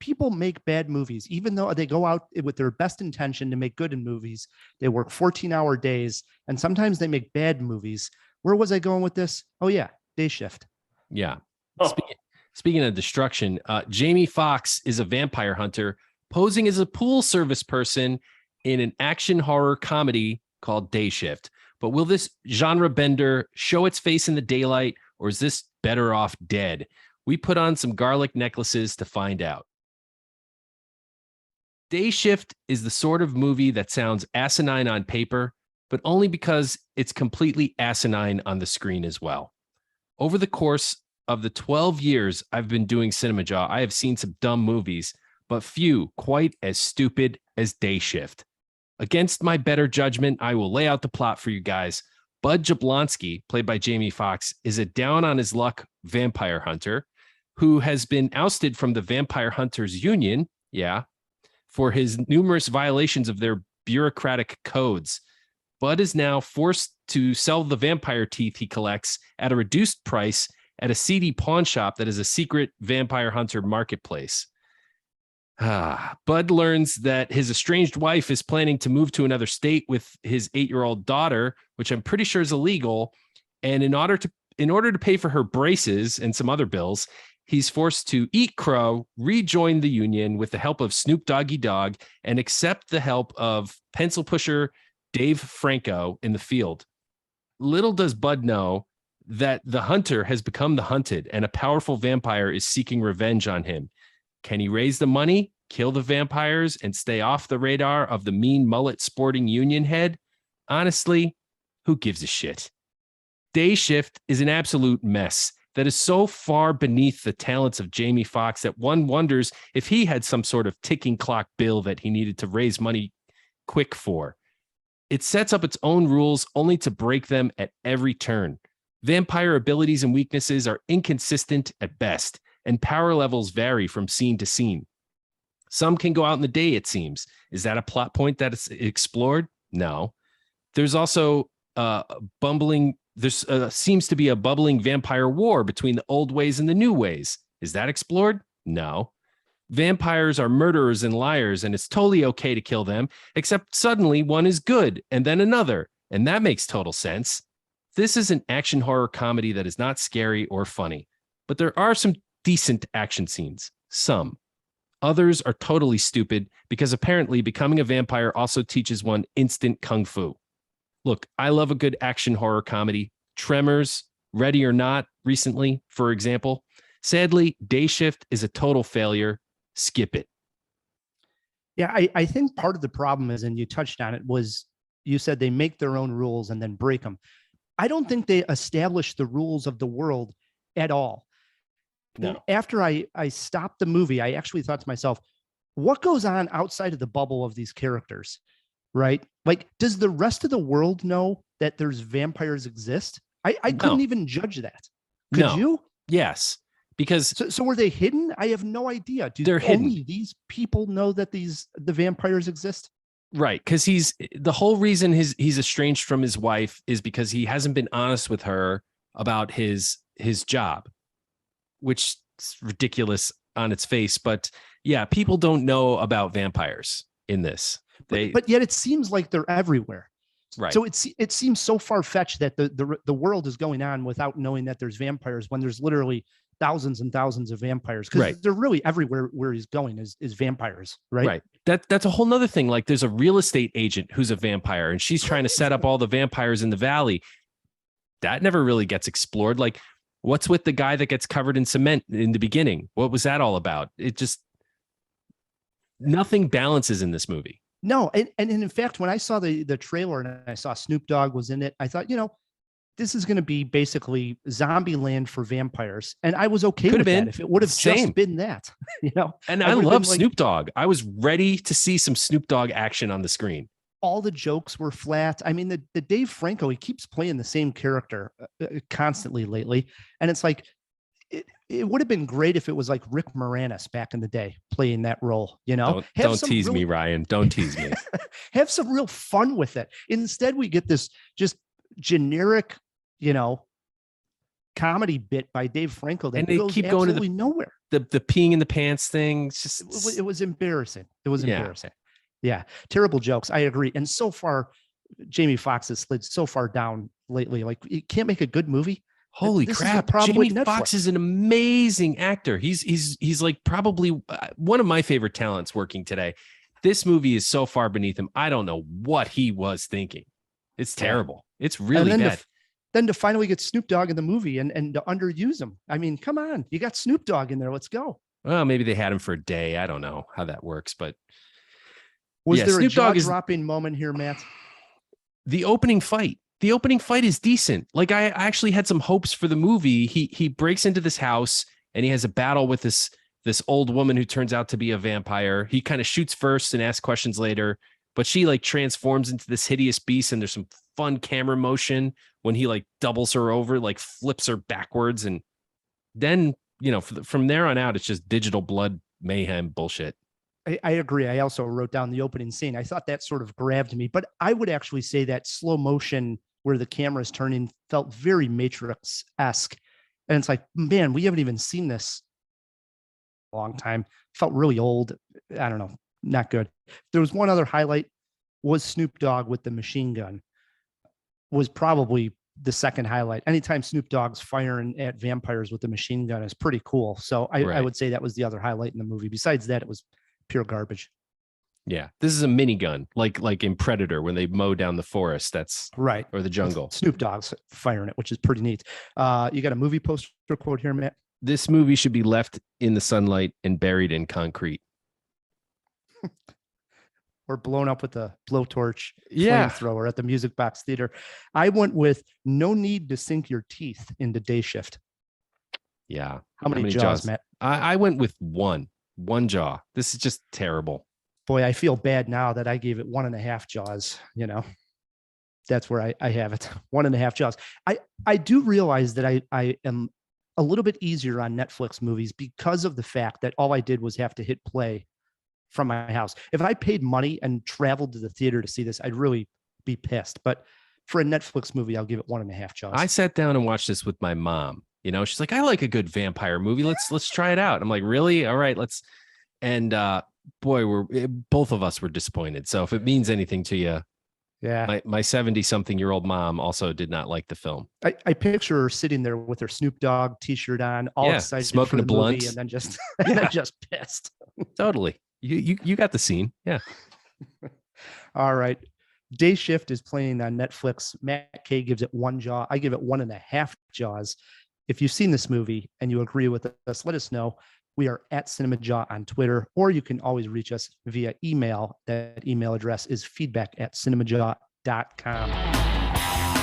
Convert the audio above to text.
people make bad movies, even though they go out with their best intention to make good in movies. They work 14-hour days, and sometimes they make bad movies. Where was I going with this? Oh yeah, Day Shift. Yeah. Oh. Speaking of destruction, Jamie Foxx is a vampire hunter posing as a pool service person in an action horror comedy called Day Shift. But will this genre bender show its face in the daylight, or is this better off dead? We put on some garlic necklaces to find out. Day Shift is the sort of movie that sounds asinine on paper, but only because it's completely asinine on the screen as well. Over the course of the 12 years I've been doing Cinema Jaw, I have seen some dumb movies, but few quite as stupid as Day Shift. Against my better judgment, I will lay out the plot for you guys. Bud Jablonski, played by Jamie Foxx, is a down-on-his-luck vampire hunter who has been ousted from the Vampire Hunters Union, for his numerous violations of their bureaucratic codes. Bud is now forced to sell the vampire teeth he collects at a reduced price at a seedy pawn shop that is a secret vampire hunter marketplace. Bud learns that his estranged wife is planning to move to another state with his 8-year-old daughter, which I'm pretty sure is illegal. And in order to pay for her braces and some other bills, he's forced to eat crow, rejoin the union with the help of Snoop Dogg, and accept the help of pencil pusher Dave Franco in the field. Little does Bud know that the hunter has become the hunted, and a powerful vampire is seeking revenge on him. Can he raise the money, kill the vampires, and stay off the radar of the mean mullet sporting union head? Honestly, who gives a shit? Day Shift is an absolute mess that is so far beneath the talents of Jamie Foxx that one wonders if he had some sort of ticking clock bill that he needed to raise money quick for. It sets up its own rules only to break them at every turn. Vampire abilities and weaknesses are inconsistent at best, and power levels vary from scene to scene. Some can go out in the day, it seems. Is that a plot point that is explored? No. There's also seems to be a bubbling vampire war between the old ways and the new ways. Is that explored? No. Vampires are murderers and liars, and it's totally okay to kill them, except suddenly one is good and then another, and that makes total sense. This is an action horror comedy that is not scary or funny, but there are some decent action scenes. Some. Others are totally stupid because apparently becoming a vampire also teaches one instant kung fu. Look, I love a good action horror comedy. Tremors, Ready or Not, recently, for example. Sadly, Day Shift is a total failure. Skip it. Yeah, I think part of the problem is, and you touched on it, was you said they make their own rules and then break them. I don't think they establish the rules of the world at all. No. After I stopped the movie, I actually thought to myself, what goes on outside of the bubble of these characters, right? Like, does the rest of the world know that there's vampires exist? I couldn't even judge that. Could you? Yes. Because so were they hidden? I have no idea. They're hidden. Only these people know that the vampires exist? Right, because the whole reason he's estranged from his wife is because he hasn't been honest with her about his job, which is ridiculous on its face. But yeah, people don't know about vampires in this. But yet it seems like they're everywhere. Right. So it seems so far-fetched that the world is going on without knowing that there's vampires when there's literally thousands and thousands of vampires, because they're really everywhere where he's going is vampires, right? Right. That's a whole nother thing. Like, there's a real estate agent who's a vampire, and she's trying to set up all the vampires in the valley. That never really gets explored. Like, what's with the guy that gets covered in cement in the beginning? What was that all about? It just, nothing balances in this movie. No, and in fact, when I saw the trailer and I saw Snoop Dogg was in it, I thought, this is going to be basically zombie land for vampires. And I was okay with that if it would have just been that, And I love Snoop Dogg. I was ready to see some Snoop Dogg action on the screen. All the jokes were flat. I mean, the Dave Franco, he keeps playing the same character constantly lately. And it's like, it would have been great if it was like Rick Moranis back in the day playing that role, Don't tease me, Ryan. Don't tease me. Have some real fun with it. Instead, we get this just generic, comedy bit by Dave Franco that And they goes keep going to absolutely nowhere. the peeing in the pants thing. It's just It was embarrassing. It was Yeah. embarrassing. Yeah, terrible jokes. I agree. And so far, Jamie Foxx has slid so far down lately. Like, you can't make a good movie. Holy This is the crap. problem Jamie with Netflix. Foxx is an amazing actor. He's like probably one of my favorite talents working today. This movie is so far beneath him. I don't know what he was thinking. It's terrible. It's really And bad. then to finally get Snoop Dogg in the movie and to underuse him. I mean, come on, you got Snoop Dogg in there. Let's go. Well, maybe they had him for a day. I don't know how that works, but Was yeah, there Snoop a Dogg is jaw-dropping moment here, Matt? the opening fight. The opening fight is decent. Like, I actually had some hopes for the movie. He breaks into this house and he has a battle with this old woman who turns out to be a vampire. He kind of shoots first and asks questions later, but she like transforms into this hideous beast, and there's some fun camera motion when he like doubles her over, like flips her backwards, and then from there on out it's just digital blood mayhem bullshit. I agree. I also wrote down the opening scene. I thought that sort of grabbed me, but I would actually say that slow motion where the camera is turning felt very Matrix-esque. And it's like, man, we haven't even seen this in a long time. Felt really old. I don't know. Not good. There was one other highlight, was Snoop Dogg with the machine gun. Was probably the second highlight. Anytime Snoop Dogg's firing at vampires with the machine gun is pretty cool. So I would say that was the other highlight in the movie. Besides that, it was pure garbage. Yeah, this is a minigun, like in Predator when they mow down the forest. That's right, or the jungle. Snoop Dogg's firing it, which is pretty neat. You got a movie poster quote here, Matt? This movie should be left in the sunlight and buried in concrete. Or blown up with a blowtorch Yeah. flamethrower at the Music Box Theater. I went with no need to sink your teeth into Day Shift. Yeah. How many jaws, Matt? I went with one jaw. This is just terrible. Boy, I feel bad now that I gave it 1.5 jaws. That's where I have it. 1.5 jaws. I do realize that I am a little bit easier on Netflix movies because of the fact that all I did was have to hit play from my house. If I paid money and traveled to the theater to see this, I'd really be pissed. But for a Netflix movie, I'll give it 1.5 jaws. I sat down and watched this with my mom. She's like, I like a good vampire movie. Let's try it out. I'm like, really? All right, let's. And boy, both of us were disappointed. So if it means anything to you, yeah, my 70-something-year-old mom also did not like the film. I picture her sitting there with her Snoop Dogg t-shirt on, all excited, smoking for the a blunt, movie, and then just and then just pissed. Totally. You got the scene. Yeah. All right. Day Shift is playing on Netflix. Matt K gives it 1 jaw. I give it 1.5 jaws. If you've seen this movie and you agree with us, let us know. We are at CinemaJaw on Twitter, or you can always reach us via email. That email address is feedback@cinemajaw.com.